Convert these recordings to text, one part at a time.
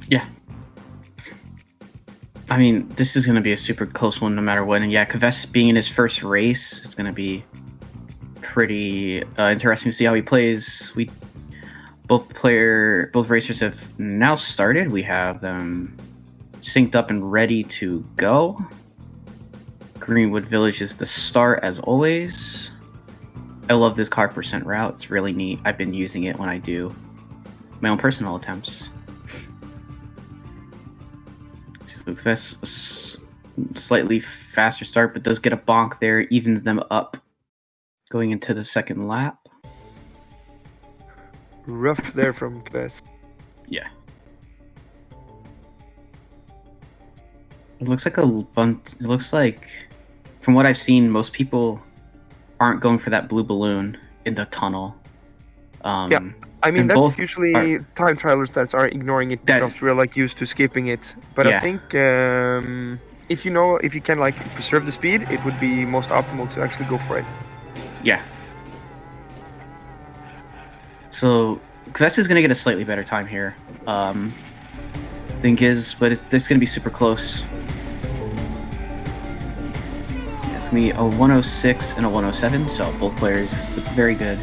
Yeah. I mean, this is going to be a super close one no matter what. And yeah, Kves being in his first race is going to be pretty interesting to see how he plays. Both racers have now started. We have them synced up and ready to go. Greenwood Village is the start as always. I love this car percent route. It's really neat. I've been using it when I do my own personal attempts. Kves, a slightly faster start, but does get a bonk there, evens them up going into the second lap. Rough there from Kves. Yeah. It looks like a bunch. It looks like, from what I've seen, most people aren't going for that blue balloon in the tunnel. Yeah, I mean that's usually time trialers that are ignoring it because we're like used to skipping it. But yeah. I think if you can like preserve the speed, it would be most optimal to actually go for it. Yeah. So Kves is gonna get a slightly better time here than Giz, but it's going to be super close. It's going to be a 106 and a 107, so both players look very good.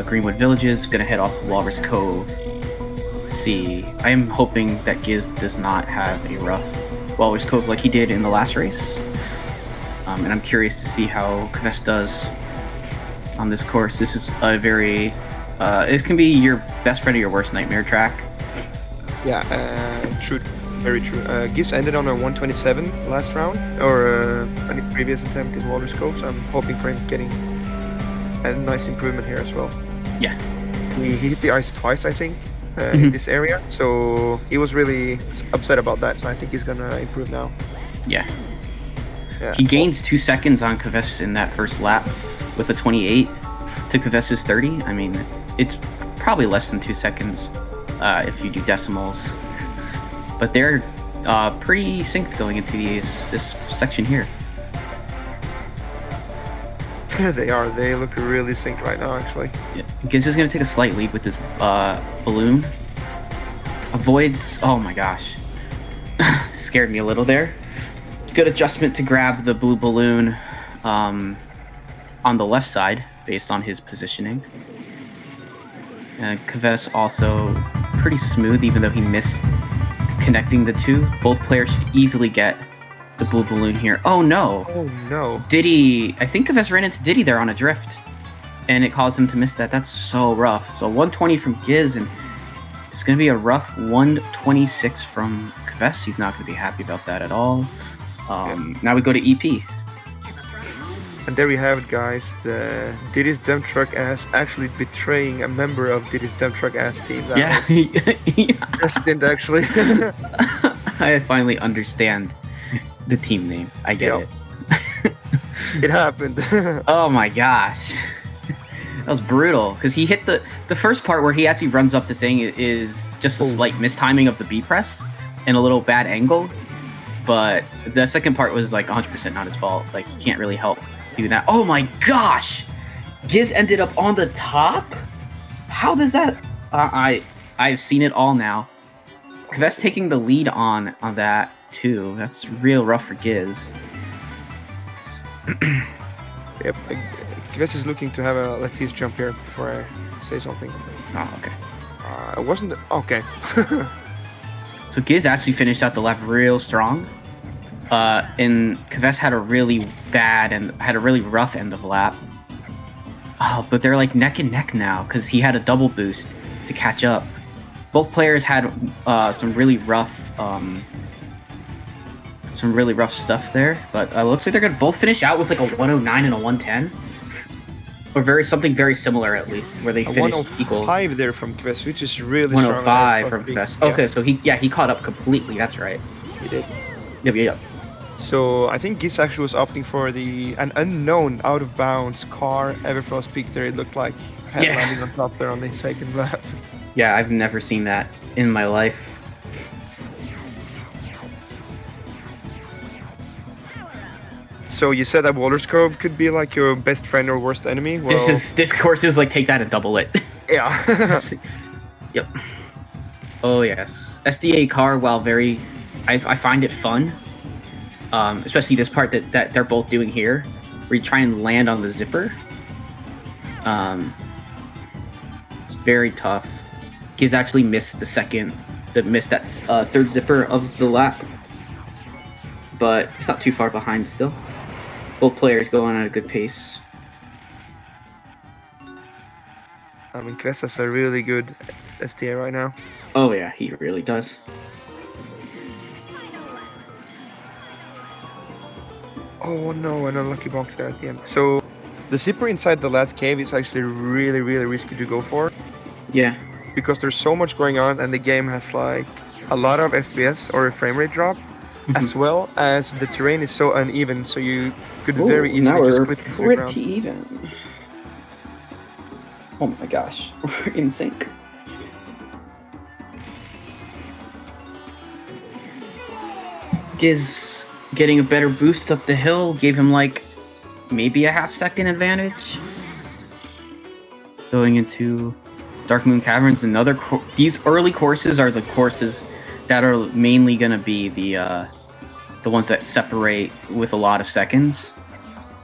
Greenwood Villages going to head off to Walrus Cove. Let's see. I am hoping that Giz does not have a rough Walrus Cove like he did in the last race. And I'm curious to see how Kves does on this course. This is a very... it can be your best friend or your worst nightmare track. Yeah, true. Very true. Giz ended on a 127 last round, or any previous attempt in Walrus Cove, so I'm hoping for him getting a nice improvement here as well. Yeah. He hit the ice twice, I think, in this area, so he was really upset about that, so I think he's gonna improve now. Yeah. He gains 2 seconds on Kves in that first lap with a 28 to Kves's 30. I mean, it's probably less than 2 seconds if you do decimals. But they're pretty synced going into this section here. They are. They look really synced right now, actually. Yeah. Giz is going to take a slight lead with this balloon. Avoids... Oh my gosh. Scared me a little there. Good adjustment to grab the blue balloon on the left side based on his positioning. Kves also pretty smooth, even though he missed connecting the two. Both players should easily get the blue balloon here. Oh no! Oh no! Diddy, I think Kves ran into Diddy there on a drift, and it caused him to miss that. That's so rough. So 120 from Giz, and it's going to be a rough 126 from Kves. He's not going to be happy about that at all. Now we go to EP. And there we have it, guys. The Diddy's Dumptruck ass actually betraying a member of Diddy's Dumptruck ass team. That was accident, actually. I finally understand the team name. I get it. It happened. Oh my gosh. That was brutal. Because he hit the first part where he actually runs up the thing is just a slight mistiming of the B press and a little bad angle. But the second part was like 100% not his fault. Like, he can't really help do that. Oh my gosh! Giz ended up on the top? How does that... I've seen it all now. Kves taking the lead on that too. That's real rough for Giz. Yep. Kves is looking to have a... Let's see his jump here before I say something. Oh, okay. It wasn't... Okay. So Giz actually finished out the lap real strong. And Kves had a really bad and had a really rough end of lap. Oh, but they're like neck and neck now because he had a double boost to catch up. Both players had some really rough stuff there, but looks like they're gonna both finish out with like a 109 and a 110, or something very similar at least, where they finished equal. 105 there from Kves, which is really 105 from Kves. Okay, so he caught up completely. That's right. He did. Yep. So I think Giz actually was opting for an unknown out of bounds car. Everfrost peak there, it looked like landing on top there on the second lap. Yeah, I've never seen that in my life. So you said that Walrus Cove could be like your best friend or worst enemy? Well, this course is like take that and double it. Yeah. Yep. Oh yes, SDA car. While very, I find it fun, especially this part that they're both doing here, where you try and land on the zipper. It's very tough. He's actually missed that third zipper of the lap, but it's not too far behind still. Both players going at a good pace. I mean, Chris has a really good SDA right now. Oh yeah, he really does. Oh no, an unlucky bonk there at the end. So the zipper inside the last cave is actually really, really risky to go for. Yeah. Because there's so much going on and the game has like a lot of FPS or a frame rate drop, as well as the terrain is so uneven, so you could very easily just clip into the ground. Pretty even. Oh my gosh, we're in sync. Giz getting a better boost up the hill gave him like maybe a half-second advantage. Going into Dark Moon Caverns, these early courses are the courses that are mainly going to be the ones that separate with a lot of seconds.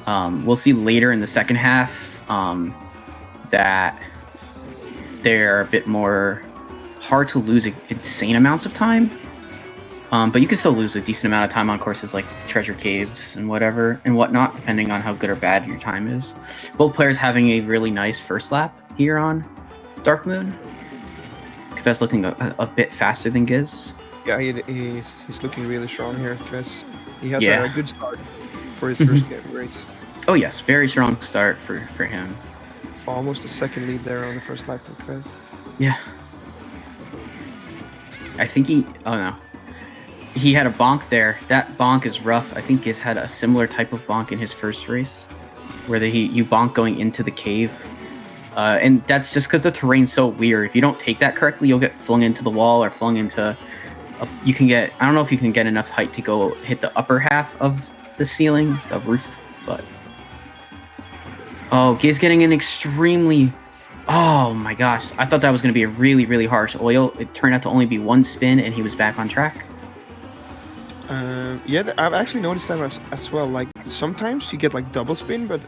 We'll see later in the second half that they're a bit more hard to lose insane amounts of time. But you can still lose a decent amount of time on courses like Treasure Caves and whatnot, depending on how good or bad your time is. Both players having a really nice first lap here on Dark Moon. Kvess looking a bit faster than Giz. Yeah, he's looking really strong here, Kvess. He has a good start for his first race. Oh yes, very strong start for him. Almost a second lead there on the first lap for Kvess. Yeah. I think he had a bonk there. That bonk is rough. I think Giz had a similar type of bonk in his first race, where you bonk going into the cave. And that's just because the terrain's so weird. If you don't take that correctly, you'll get flung into the wall or flung into... I don't know if you can get enough height to go hit the upper half of the ceiling, the roof, but... Oh, Giz getting an extremely... Oh my gosh. I thought that was going to be a really, really harsh oil. It turned out to only be one spin, and he was back on track. Yeah, I've actually noticed that as well. Like, sometimes you get, like, double spin, but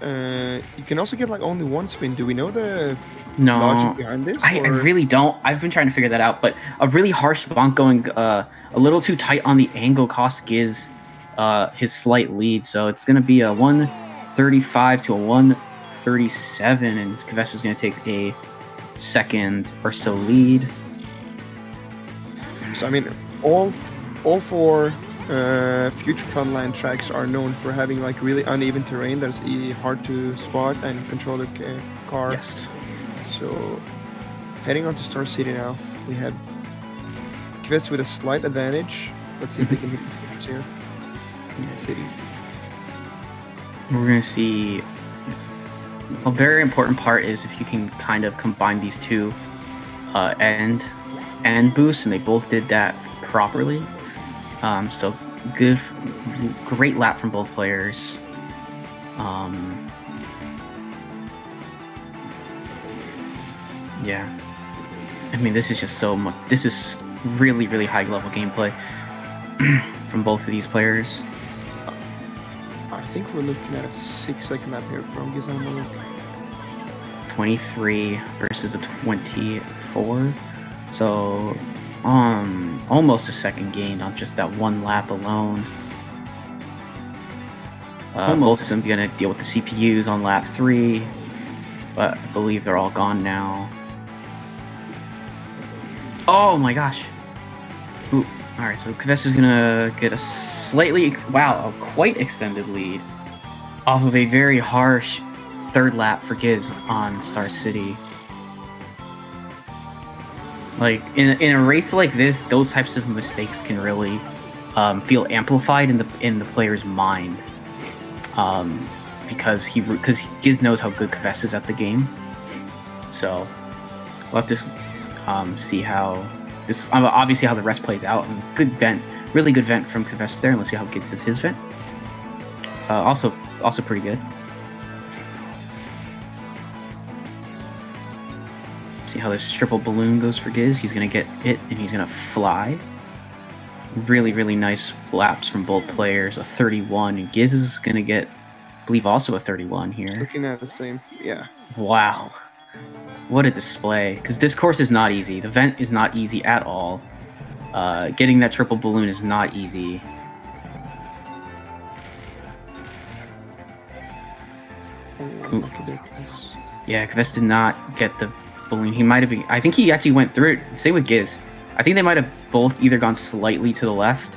you can also get, like, only one spin. Do we know the logic behind this? I really don't. I've been trying to figure that out, but a really harsh bonk going a little too tight on the angle cost Giz his slight lead. So it's going to be a 135 to a 137, and Kvess is going to take a second or so lead. So, I mean, all four future Funland tracks are known for having like really uneven terrain that's hard to spot and control the car. Yes. So heading on to Star City now, we have Kvess with a slight advantage. Let's see if they can hit the steps here in the city. We're going to see a very important part is if you can kind of combine these two end boosts, and they both did that properly. So great lap from both players. Yeah, I mean, this is just so much. This is really, really high level gameplay from both of these players. I think we're looking at a 6-second lap here from Gizmo. 23 versus a 24. So almost a second gain on just that one lap alone. Both of them going to deal with the CPUs on lap 3, but I believe they're all gone now. Oh my gosh. Ooh. Alright, so Kvess is going to get a quite extended lead off of a very harsh third lap for Giz on Star City. Like, in a race like this, those types of mistakes can really feel amplified in the player's mind. Because Giz knows how good Kvess is at the game. So we'll have to see how this obviously how the rest plays out. And really good vent from Kvess there. And let's see how Giz does his vent. Also pretty good. See how this triple balloon goes for Giz. He's going to get it, and he's going to fly. Really, really nice laps from both players. A 31, and Giz is going to get, I believe, also a 31 here. Looking at the same, yeah. Wow. What a display. Because this course is not easy. The vent is not easy at all. Getting that triple balloon is not easy. Yeah, Kves did not get the balloon. He might have been... I think he actually went through it. Same with Giz. I think they might have both either gone slightly to the left,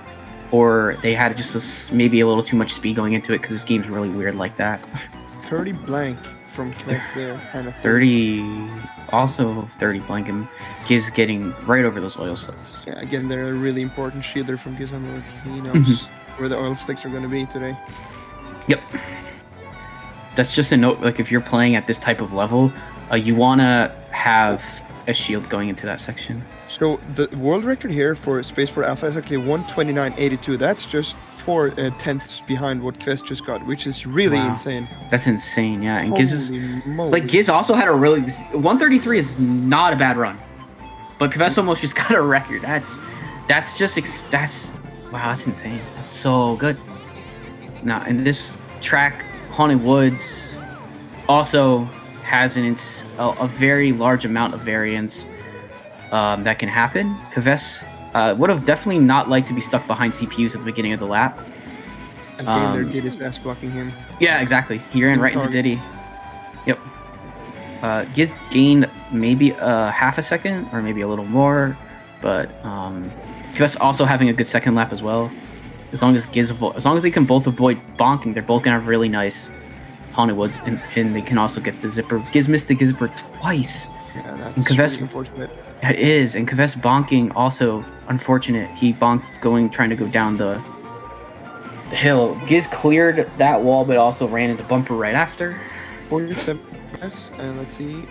or they had just maybe a little too much speed going into it, because this game's really weird like that. 30 blank from Kves there. And a 30... Also 30 blank, and Giz getting right over those oil slicks. Yeah, again, they're a really important shielder from Giz. He knows where the oil slicks are going to be today. Yep. That's just a note, like if you're playing at this type of level, you want to have a shield going into that section. So the world record here for Spaceport Alpha is actually 129.82. That's just 4 tenths behind what Kves just got, which is really insane. That's insane, yeah. And Giz is like Giz also had a really 133 is not a bad run, but Kves almost just got a record. That's wow, that's insane. That's so good. Now, and this track, Haunted Woods, also has a very large amount of variance that can happen. Kves would have definitely not liked to be stuck behind CPUs at the beginning of the lap. Again, their Diddy's ass blocking him. Yeah, exactly. He ran right into Diddy. Yep. Giz gained maybe half a second or maybe a little more, but Kves also having a good second lap as well. As long as they can both avoid bonking, they're both gonna have really nice Haunted Woods, and they can also get the zipper. Giz missed the zipper twice. Yeah, that's really unfortunate. It is, and Kves bonking also unfortunate. He bonked trying to go down the hill. Giz cleared that wall, but also ran into bumper right after. 47, yes, and let's see.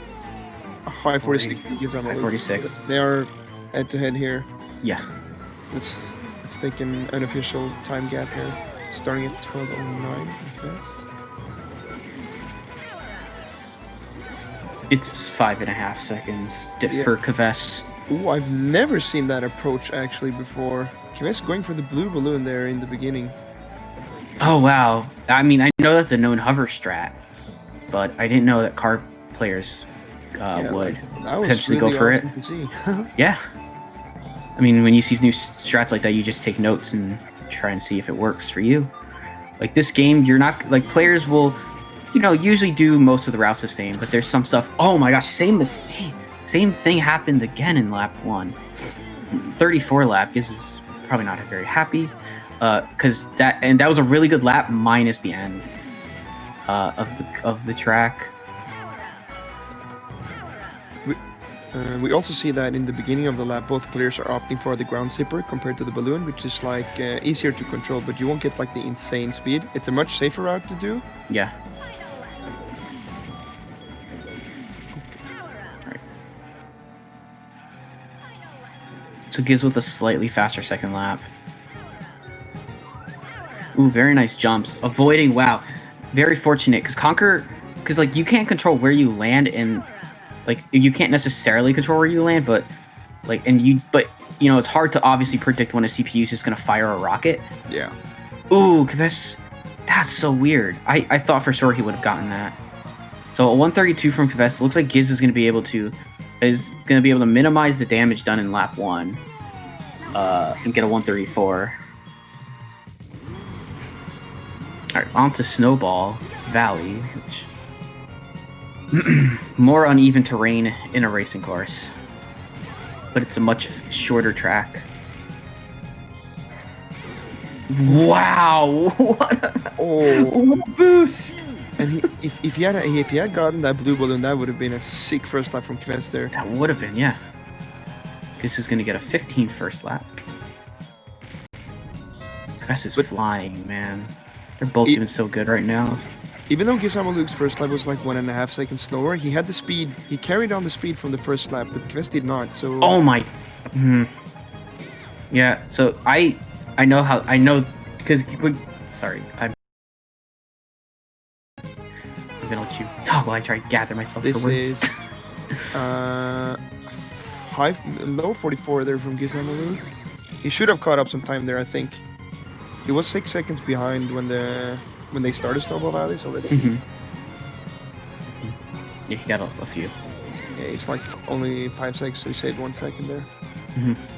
546 gives them 546. They are head to head here. Yeah. Let's take an unofficial time gap here, starting at 12:09. Yes. It's 5.5 seconds for Kves. Ooh, I've never seen that approach actually before. Kves going for the blue balloon there in the beginning. Oh wow! I mean, I know that's a known hover strat, but I didn't know that car players would potentially really go for it. Yeah. I mean, when you see new strats like that, you just take notes and try and see if it works for you. Like this game, you're not like players will, usually do most of the routes the same, but there's some stuff. Oh my gosh, same mistake. Same thing happened again in lap 1. 34 lap. Giz is probably not very happy, because that was a really good lap minus the end of the track. We also see that in the beginning of the lap, both players are opting for the ground zipper compared to the balloon, which is like easier to control, but you won't get like the insane speed. It's a much safer route to do. Yeah. Alright. So Giz with a slightly faster second lap. Ooh, very nice jumps. Avoiding, wow. Very fortunate, because like you can't control where you land, and like you can't necessarily control where you land, but it's hard to obviously predict when a CPU is just gonna fire a rocket. Yeah. Ooh, Kves, that's so weird. I thought for sure he would have gotten that. So a 132 from Kves. Looks like Giz is gonna be able to minimize the damage done in lap 1, and get a 134. All right, on to Snowball Valley, which more uneven terrain in a racing course, but it's a much shorter track. Wow! What a boost! And if he had gotten that blue balloon, that would have been a sick first lap from Kves there. That would have been, yeah. Kves is going to get a 15 first lap. Kves is flying, man. They're both doing so good right now. Even though Gizamaluk's first lap was like 1.5 seconds slower, he had the speed. He carried on the speed from the first lap, but Kves did not. So. Oh my. Yeah. So I know because sorry, I'm gonna let you talk while I try to gather myself for words. Low 44 there from Gizmo. He should have caught up some time there, I think. He was 6 seconds behind when they started Snowball Valley, so let's see. Yeah, he got a few. Yeah, it's like only 5 seconds, so he saved 1 second there.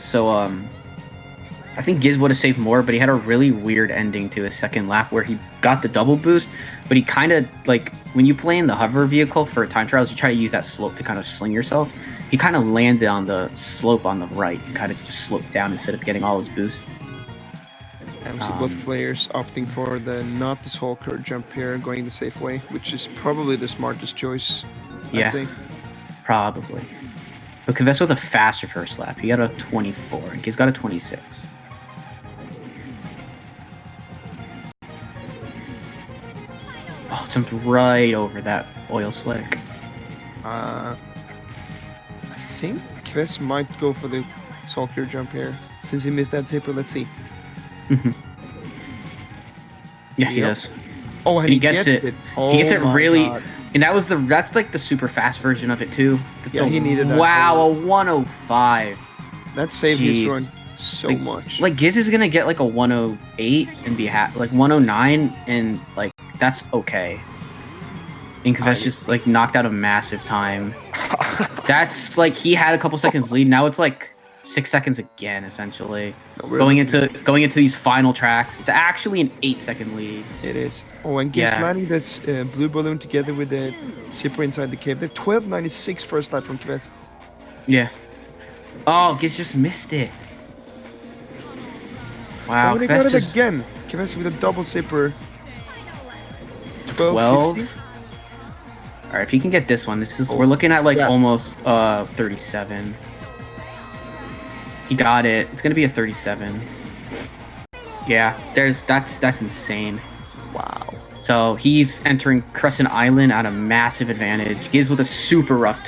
So, I think Giz would have saved more, but he had a really weird ending to his second lap where he got the double boost, but he kind of, like, when you play in the hover vehicle for time trials, you try to use that slope to kind of sling yourself. He kind of landed on the slope on the right and kind of just sloped down instead of getting all his boost. And we see both players opting for not the soul curve jump here, going the safe way, which is probably the smartest choice, I'd say. Probably. But Kvess with a faster first lap. He got a 24, and Giz got a 26. Oh, jumped right over that oil slick. I think Kvess might go for the soul curve jump here, since he missed that zipper. Let's see. Yeah, he does. Oh, and he gets it. Oh, he gets it really, God. And that's like the super fast version of it too. Yeah, he needed that. Wow, a 105. That saved his run so much. Like Giz is gonna get like a 108 and be like 109, and like that's okay. And Kvess just like knocked out a massive time. That's like he had a couple seconds lead. Now it's like 6 seconds again, essentially. Going into these final tracks, it's actually an 8-second lead. It is. Oh, and Giz landing this blue balloon together with the zipper inside the cave. They're 12.96 first lap from Kvess. Yeah. Oh, Giz just missed it. Wow. Oh, they got it again. Kvess with a double zipper. 12. All right, if he can get this one, we're looking at like almost 37. He got it. It's gonna be a 37. Yeah, that's insane. Wow. So he's entering Crescent Island at a massive advantage. Giz with a super rough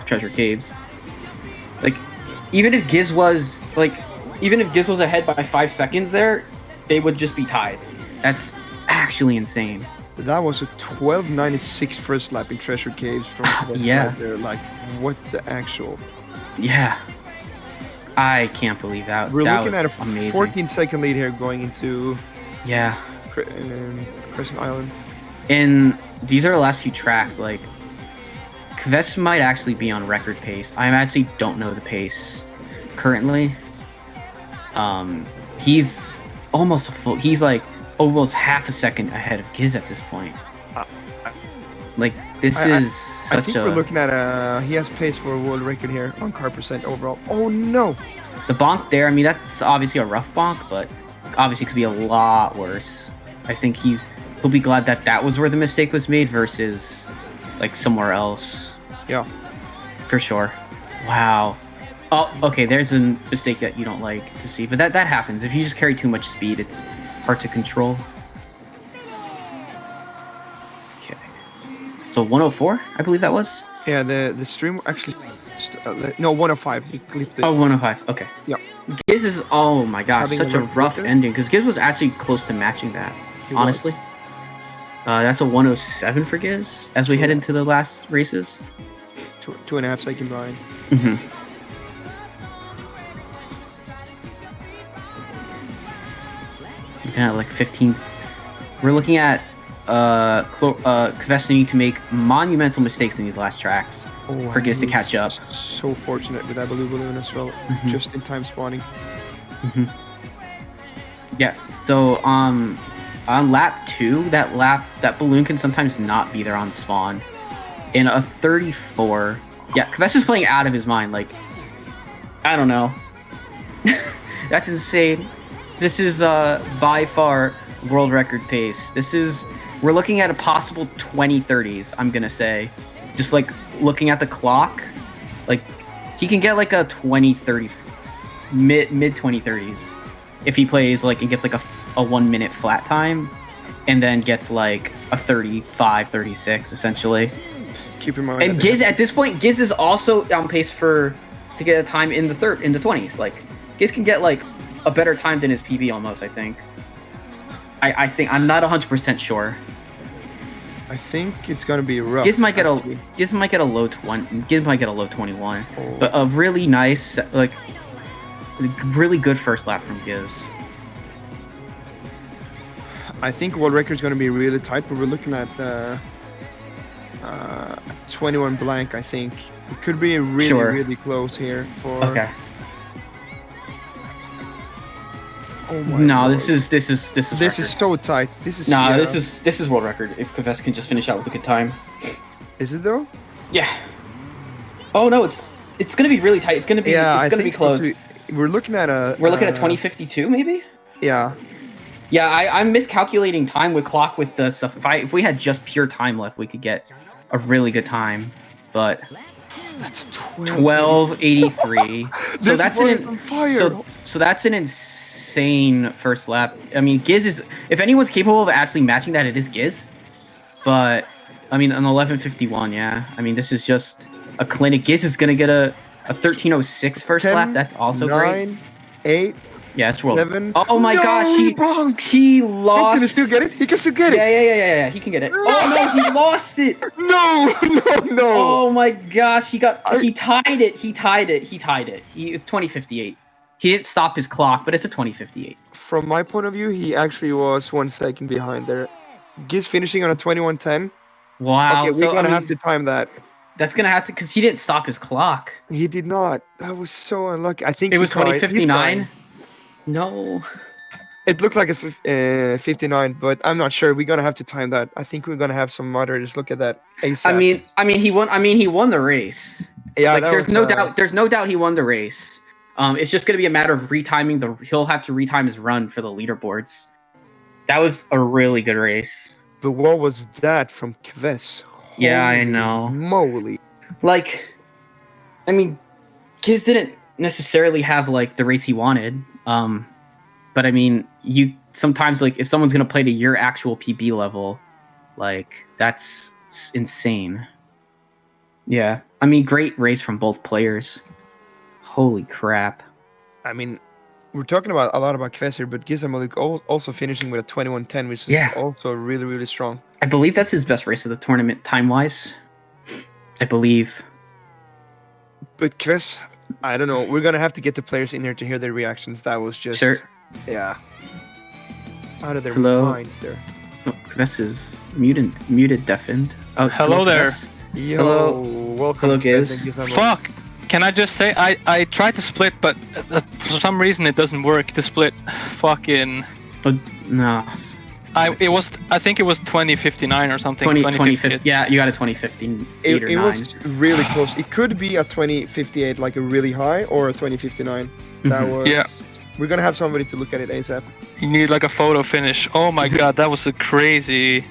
treasure caves. Like, even if Giz was ahead by 5 seconds there, they would just be tied. That's actually insane. That was a 12.96 first lap in treasure caves from right there. Like, what the actual? Yeah. I can't believe that. We're looking at a amazing 14-second lead here going into Crescent Island. And these are the last few tracks. Like, Kvess might actually be on record pace. I actually don't know the pace currently. He's almost he's like almost half a second ahead of Giz at this point. Like, this is such I think we're looking at he has pace for a world record here on car percent overall. Oh no! The bonk there, I mean, that's obviously a rough bonk, but obviously it could be a lot worse. I think he'll be glad that was where the mistake was made versus like somewhere else. Yeah. For sure. Wow. Oh, okay, there's a mistake that you don't like to see, but that happens. If you just carry too much speed, it's hard to control. Okay. So 104, I believe that was? Yeah, the stream actually... no, 105. He clipped it. Oh, 105. Okay. Yeah. Giz is... Oh my gosh, such a rough ending, because Giz was actually close to matching that, honestly. That's a 107 for Giz as we head into the last races. 2.5 seconds behind. Looking at like 15s. We're looking at Kvess needing to make monumental mistakes in these last tracks for Giz to catch up. So fortunate with that blue balloon as well, just in time spawning. Yeah. So on lap 2, that balloon can sometimes not be there on spawn. In a 34, Kvess is playing out of his mind. Like, I don't know. That's insane. This is by far world record pace. We're looking at a possible 2030s, I'm gonna say. Just like looking at the clock, like he can get like a 2030, mid 2030s if he plays like and gets like a 1 minute flat time, and then gets like a 35, 36 essentially. Keep in mind. And Giz at this point, Giz is also on pace to get a time in the 20s. Like Giz can get like a better time than his PB almost, I think. I think I'm not 100% sure. I think it's gonna be rough. Giz might get a low 20. Giz might get a low 21. Oh. But a really nice, like, really good first lap from Giz. I think world record is gonna be really tight, but we're looking at 21 blank. I think it could be really close here for. Okay. Oh my no, Lord. this is so tight. This is world record. If Kvess can just finish out with a good time. Is it though? Yeah. Oh no, it's gonna be really tight. It's gonna be close. We're looking at 2052 maybe. Yeah. Yeah, I'm miscalculating time with clock with the stuff. If we had just pure time left, we could get a really good time. But that's 1283. So that's an insane first lap. I mean, Giz is, if anyone's capable of actually matching that, it is Giz. But I mean, an 1151, yeah. I mean, this is just a clinic. Giz is gonna get a 1306 first 10, lap. That's also 9, 8. Yeah, it's world. 7. Oh my gosh, he lost. He can still get it. He can still get it. Yeah. He can get it. Oh no, he lost it. No. Oh my gosh, he tied it. He it's 2058. He didn't stop his clock, but it's a 2058. From my point of view, he actually was 1 second behind there. Giz finishing on a 21:10. Wow. Okay, we're gonna have to time that. That's gonna have to, because he didn't stop his clock. He did not. That was so unlucky. I think it was 2059. No. It looked like a 59, but I'm not sure. We're gonna have to time that. I think we're gonna have some moderators look at that ASAP. I mean, he won the race. Yeah, like, there's no doubt he won the race. It's just gonna be a matter of retiming he'll have to retime his run for the leaderboards. That was a really good race. But what was that from Kvess? Yeah, I know. Moly. Like, I mean, Giz didn't necessarily have like the race he wanted. But I mean, you sometimes, like, if someone's gonna play to your actual PB level, like, that's insane. Yeah, I mean, great race from both players. Holy crap! I mean, we're talking a lot about Kvess here, but Gizamalik also finishing with a 21:10, which is also really, really strong. I believe that's his best race of the tournament time-wise. I believe. But Kvess, I don't know. We're gonna have to get the players in here to hear their reactions. That was just out of their minds there. Oh, Kvess is muted, deafened. Oh, hello there. Kvess. Yo, hello. Welcome. Hello, Giz. Fuck. Can I just say I tried to split, but for some reason it doesn't work to split. Fucking. No. I think it was 2059 or something. 2050. Yeah, you got a 2015. It was really close. It could be a 2058, like a really high, or a 2059. That was. Yeah. We're gonna have somebody to look at it ASAP. You need like a photo finish. Oh my god, that was a crazy.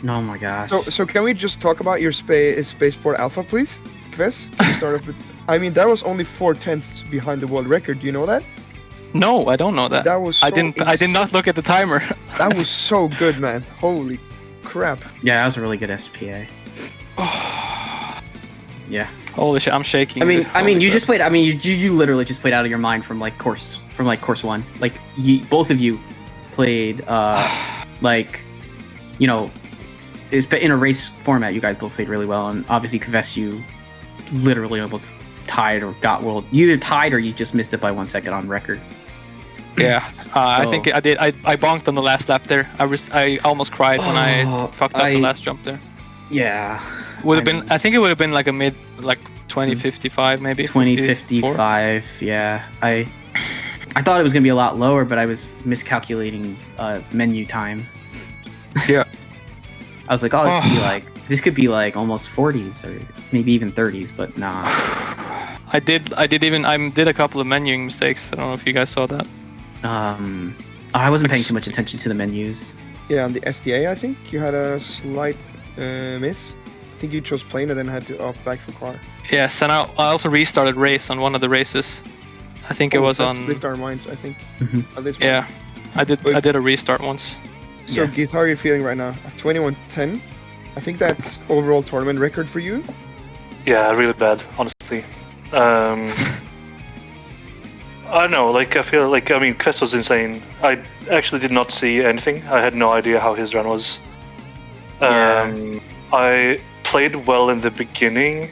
Oh my gosh. So can we just talk about your Spaceport Alpha, please, Kvess? Start off with. I mean, that was only 4/10 behind the world record. Do you know that? No, I don't know that. That was. So I did not look at the timer. That was so good, man. Holy crap. Yeah, that was a really good SPA. Yeah. Holy shit, I'm shaking. I mean, you just played. I mean, you literally just played out of your mind from course 1. Like, both of you played like, you know, in a race format. You guys both played really well, and obviously Kvess, you literally almost tied or got world. You either tied or you just missed it by 1 second on record. Yeah, I think I did. I bonked on the last lap there. I almost cried when I fucked up the last jump there. Yeah. I think it would have been like a mid, like 2055 maybe. 2055, yeah. I thought it was gonna be a lot lower, but I was miscalculating menu time. Yeah. I was like, this could be like almost 40s or maybe even 30s, but nah. I did a couple of menuing mistakes. I don't know if you guys saw that. I wasn't paying too much attention to the menus. Yeah, on the SDA, I think you had a slight miss. I think you chose plane and then had to off back for car. Yes, and I also restarted race on one of the races. I think it was on. Lift Our Minds, I think. Mm-hmm. At this point. Yeah, I did a restart once. So, Git, how are you feeling right now? 21:10. I think that's overall tournament record for you. Yeah, really bad, honestly. I don't know, like, I feel like, I mean, Kvess was insane. I actually did not see anything. I had no idea how his run was. I played well in the beginning.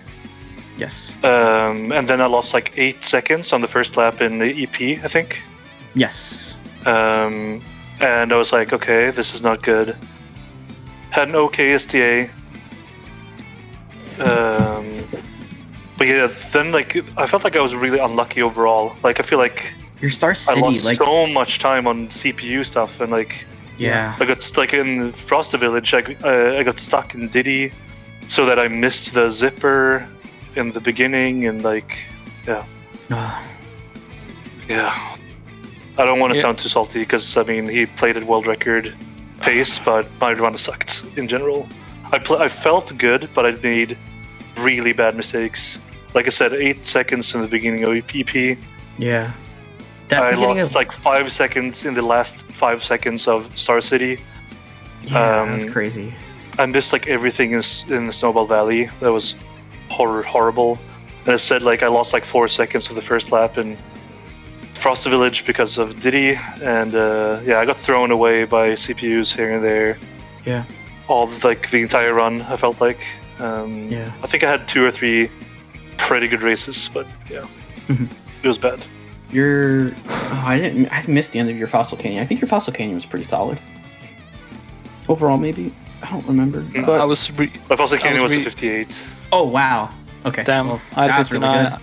Yes. And then I lost like 8 seconds on the first lap in the EP, I think. Yes. And I was like, okay, this is not good. Had an okay STA. But yeah, then like I felt like I was really unlucky overall. Like I feel like your Star City, I lost like so much time on CPU stuff, and like I got like in Frosty Village. I got stuck in Diddy, so that I missed the zipper in the beginning, and like yeah. I don't want to sound too salty because I mean he played at world record pace, but my run sucked in general. I felt good, but I made really bad mistakes. Like I said, 8 seconds in the beginning of EP. Yeah. I lost like 5 seconds in the last 5 seconds of Star City. Yeah, that's crazy. I missed like everything in the Snowball Valley. That was horrible. And I said like I lost like 4 seconds of the first lap in Frosty Village because of Diddy, and I got thrown away by CPUs here and there. Yeah. All like the entire run, I felt like. I think I had 2 or 3 pretty good races, but it was bad. I missed the end of your Fossil Canyon. I think your Fossil Canyon was pretty solid. Overall, maybe? I don't remember. But my Fossil Canyon was a 58. Oh, wow. Okay. Damn, well, I had 59. Really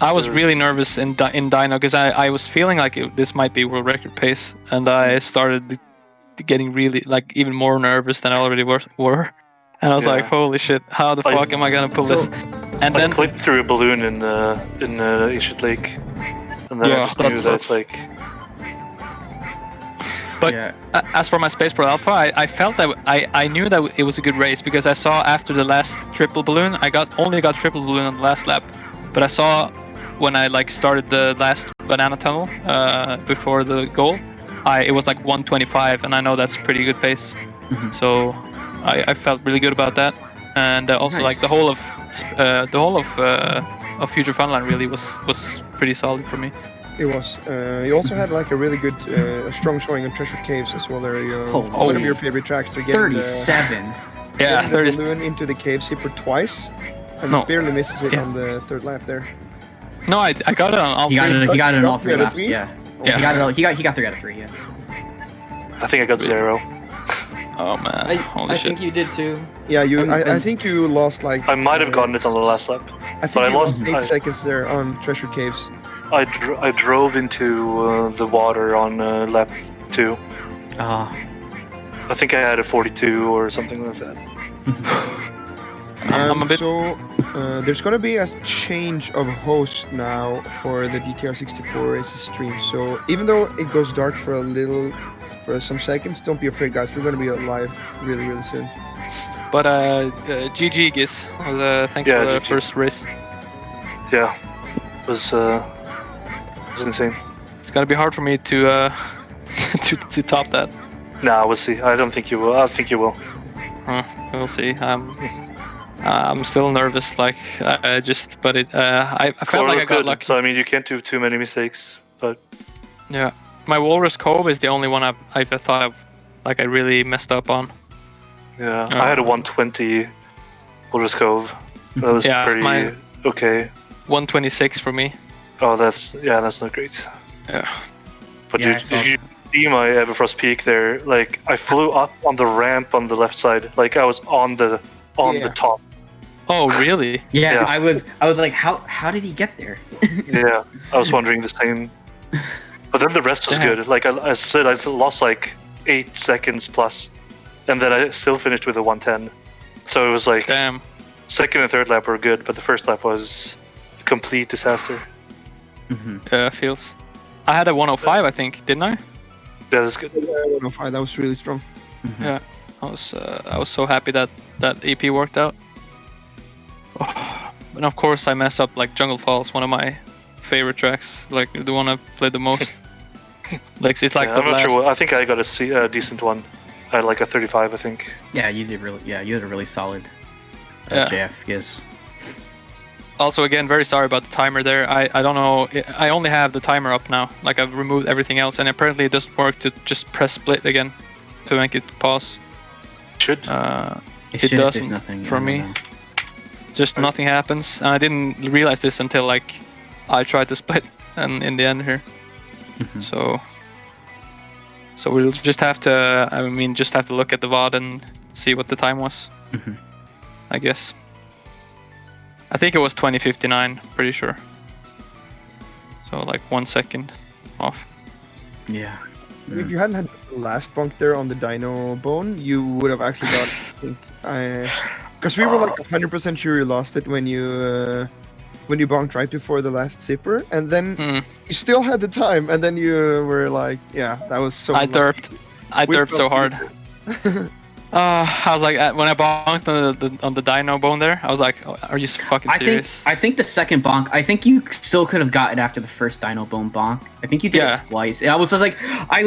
I was really nervous in Dyno because I was feeling like this might be world record pace, and I started getting really like even more nervous than I already were. And I was like, holy shit, how the fuck am I gonna pull this? And I then clipped through a balloon in Ancient Lake, and then I just knew that it's like. But as for my Space Pro Alpha, I felt that I knew that it was a good race because I saw after the last triple balloon, I only got triple balloon on the last lap, but I saw when I like started the last banana tunnel before the goal, it was like 125, and I know that's pretty good pace. So I felt really good about that, and also like the whole of Future Funline really was pretty solid for me. It was. You also had like a really good, strong showing on Treasure Caves as well. There, one of your favorite tracks to get 37. The balloon into the cave zipper twice, and barely misses it on the third lap there. No, I got it on all three. He got it on all 3 laps. Three? Yeah. He got 3 out of 3. Yeah. I think I got 0. Oh man! Holy shit! I think you did too. Yeah, I think you lost like. I might have gotten it on the last lap. I think you lost 8 seconds there on Treasure Caves. I drove into the water on lap 2. I think I had a 42 or something like that. I'm a bit. So there's gonna be a change of host now for the DKR 64 races stream. So even though it goes dark for some seconds, don't be afraid, guys. We're gonna be live really soon. But GG Giz, thanks for the first race. Yeah, it was insane. It's gonna be hard for me to to top that. Nah, we'll see. I don't think you will. I think you will. We'll see. I'm still nervous. Like I felt like I got lucky. So I mean, you can't do too many mistakes. But yeah, my Walrus Cove is the only one I thought I really messed up on. Yeah, I had a 120 Walrus Cove. That was pretty okay. 126 for me. Oh, that's not great. Yeah. But did you see my Everfrost Peak there? Like I flew up on the ramp on the left side. Like I was on the top. Oh really? Yeah. I was like, how did he get there? Yeah, I was wondering the same. But then the rest was good. Like I said, I lost like 8 seconds plus, and then I still finished with a 110. So it was like, damn. Second and third lap were good, but the first lap was a complete disaster. Yeah, feels. I had a 105, I think, didn't I? Yeah, that's good. 105, that was really strong. Yeah, I was so happy that EP worked out. And of course, I mess up like Jungle Falls, one of my favorite tracks, like the one I played the most. Like it's like the I'm not last. sure. I think I got a decent one. I had like a 35, I think. Yeah, you did really. Yeah, you had a really solid. JF Giz. Also, again, very sorry about the timer there. I don't know. I only have the timer up now. Like I've removed everything else, and apparently it doesn't work to just press split again to make it pause. Should. It doesn't nothing, for me. Just nothing happens. And I didn't realize this until like I tried to split and in the end here. So we'll just have to. I mean, just have to look at the VOD and see what the time was. I guess. I think it was 20:59. Pretty sure. So like 1 second off. Yeah. If you hadn't had the last bonk there on the Dino bone, you would have actually got. Because we were like 100% sure you lost it when you bonked right before the last zipper, and then you still had the time, and then you were like, yeah, that was so. I derped so hard. I was like, when I bonked on the Dino bone there, I was like, oh, are you fucking serious? I think the second bonk, I think you still could have gotten after the first Dino bone bonk. I think you did it twice. And I was just like, I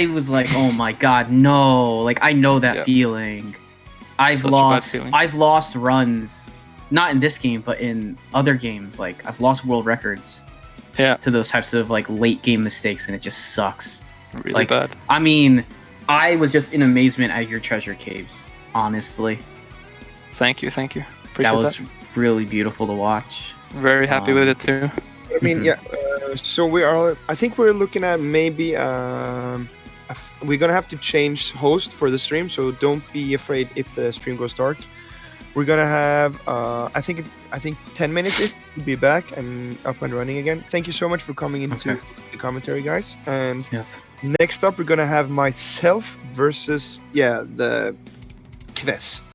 was like, oh my god, no! Like I know that feeling. I've lost runs, not in this game, but in other games. Like I've lost world records. To those types of like late game mistakes, and it just sucks. Really bad. I mean, I was just in amazement at your treasure caves. Honestly. Thank you. Appreciate that was really beautiful to watch. Very happy with it too. I mean, so I think we're looking at maybe we're gonna have to change host for the stream, so don't be afraid if the stream goes dark. We're gonna have I think 10 minutes we'll be back and up and running again. Thank you so much for coming into the commentary, guys. And next up we're gonna have myself versus the Kves.